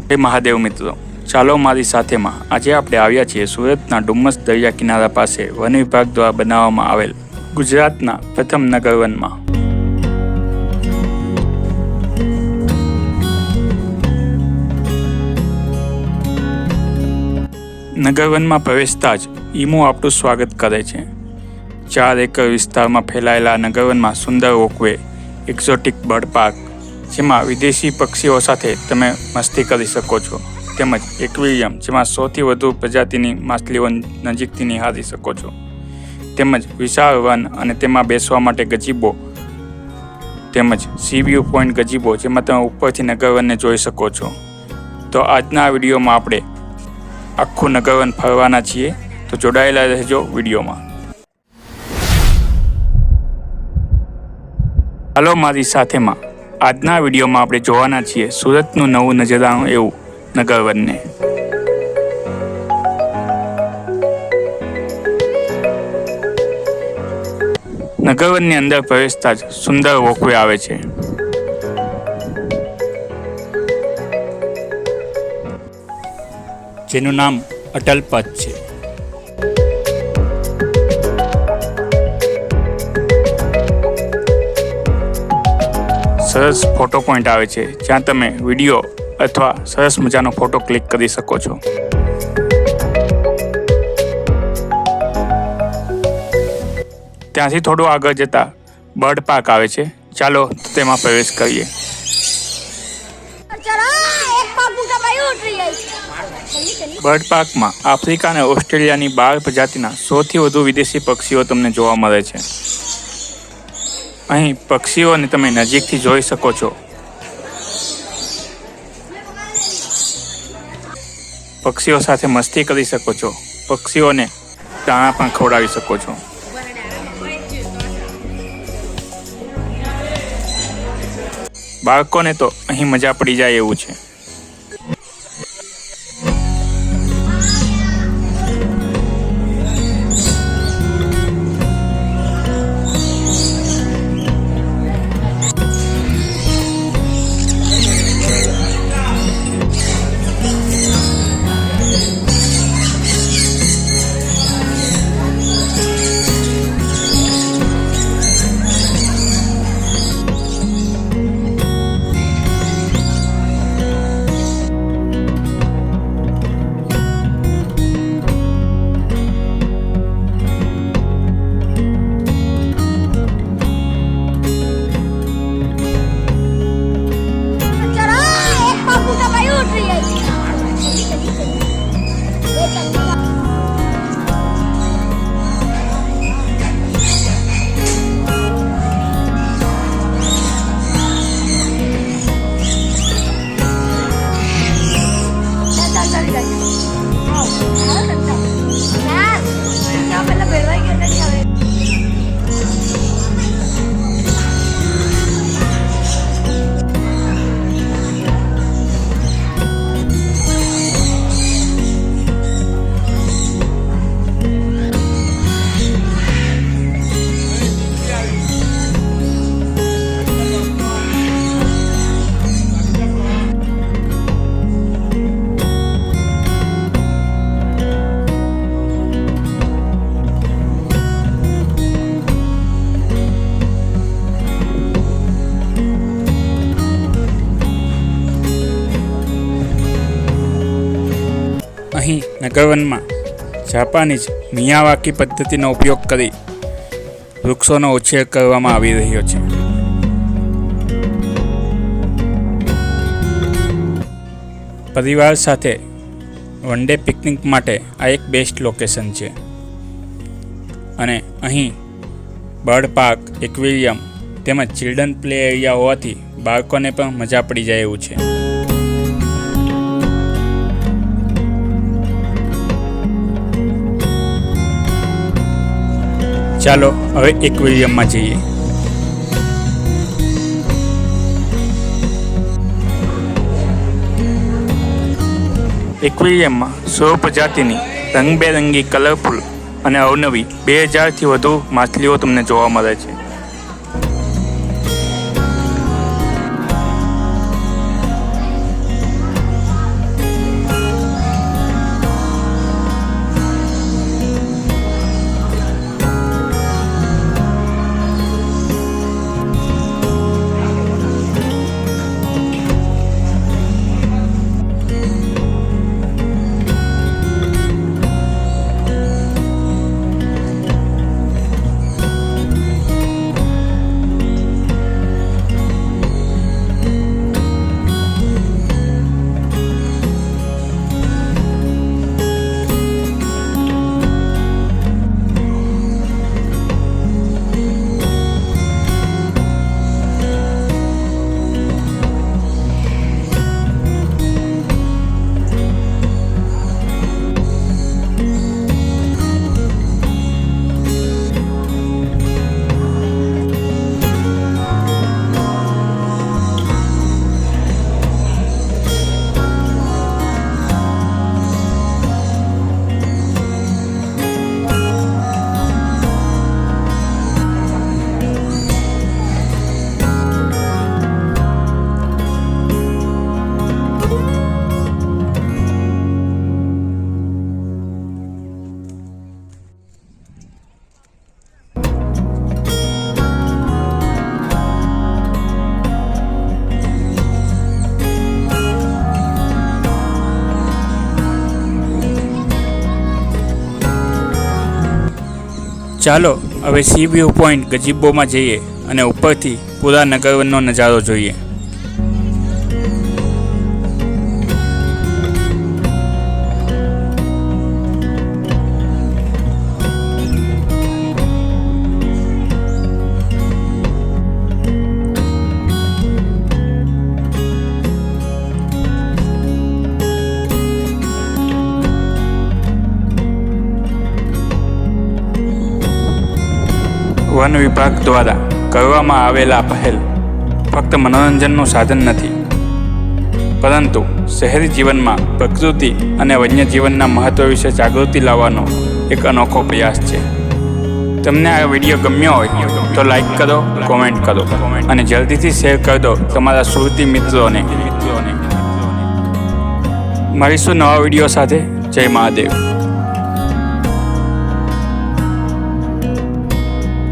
હે મહાદેવ મિત્રો, ચાલો મારી સાથેમાં આજે આપણે આવ્યા છીએ સુરતના ડુમસ દરિયા કિનારા પાસે વન વિભાગ દ્વારા બનાવવામાં આવેલ ગુજરાતના પ્રથમ નગરવનમાં. નગરવનમાં પ્રવેશતા જ ઈમો આપણું સ્વાગત કરે છે. 4 એકર વિસ્તારમાં ફેલાયેલા નગરવનમાં સુંદર વોકવે, એક્ઝોટિક બર્ડ પાર્ક જેમાં વિદેશી પક્ષીઓ સાથે તમે મસ્તી કરી શકો છો, તેમજ એક્વેરિયમ જેમાં 100થી વધુ પ્રજાતિની માછલીઓ નજીકથી નિહાળી શકો છો, તેમજ વિશાળ વન અને તેમાં બેસવા માટે ગજીબો, તેમજ સી વ્યૂ પોઈન્ટ ગજીબો જેમાં તમે ઉપરથી નગરવનને જોઈ શકો છો. તો આજના વિડીયોમાં આપણે આખું નગરવન ફરવાના છીએ, તો જોડાયેલા રહેજો વિડીયોમાં. હાલો મારી સાથેમાં આજના વિડીયોમાં આપણે જોવાના છીએ સુરતનું નવું નજરાણું એવું નગરવનને. નગરવનની અંદર પ્રવેશતા જ સુંદર વોકવે આવે છે. જેનું નામ અટલ પથ છે. સરસ ફોટો પોઈન્ટ આવે છે જ્યાં તમે વિડીયો અથવા સરસ મજાનો ફોટો ક્લિક કરી શકો છો. ત્યાંથી થોડું આગળ જતા બર્ડ પાર્ક આવે છે. ચાલો તેમાં પ્રવેશ કરીએ. બર્ડ પાર્કમાં આફ્રિકા અને ઓસ્ટ્રેલિયાની 12 પ્રજાતિના 100થી વધુ વિદેશી પક્ષીઓ તમને જોવા મળે છે. અહીં પક્ષીઓને તમે નજીકથી જોઈ શકો છો. પક્ષીઓ સાથે મસ્તી કરી શકો છો. પક્ષીઓને દાણા પણ ખવડાવી શકો છો. બાળકોને તો અહીં મજા પડી જાય એવું છે. અહીં નગરવનમાં જાપાનીઝ મિયાવાકી પદ્ધતિનો ઉપયોગ કરી વૃક્ષોનો ઉછેર કરવામાં આવી રહ્યો છે. પરિવાર સાથે વન ડે પિકનિક માટે આ એક બેસ્ટ લોકેશન છે. અને અહીં બર્ડ પાર્ક, એક્વેરિયમ તેમજ ચિલ્ડ્રન પ્લે એરિયા હોવાથી બાળકોને પણ મજા પડી જાય એવું છે. ચાલો હવે એક્વેરિયમમાં જઈએ. એક્વેરિયમમાં 100 પ્રજાતિની રંગબેરંગી, કલરફુલ અને અવનવી 2000થી વધુ માછલીઓ તમને જોવા મળે છે. ચાલો હવે સી વ્યૂ પોઈન્ટ ગજીબોમાં જઈએ અને ઉપરથી પૂરા નગરવનનો નજારો જોઈએ. વન વિભાગ દ્વારા કરવામાં આવેલા પહેલ ફક્ત મનોરંજનનું સાધન નથી, પરંતુ શહેરી જીવનમાં પ્રકૃતિ અને વન્યજીવનના મહત્વ વિશે જાગૃતિ લાવવાનો એક અનોખો પ્રયાસ છે. તમને આ વિડીયો ગમ્યો હોય તો લાઈક કરો, કોમેન્ટ કરો અને જલ્દીથી શેર કરી દો તમારા સુરતી મિત્રોને. મળીશું નવા વિડીયો સાથે. જય મહાદેવ.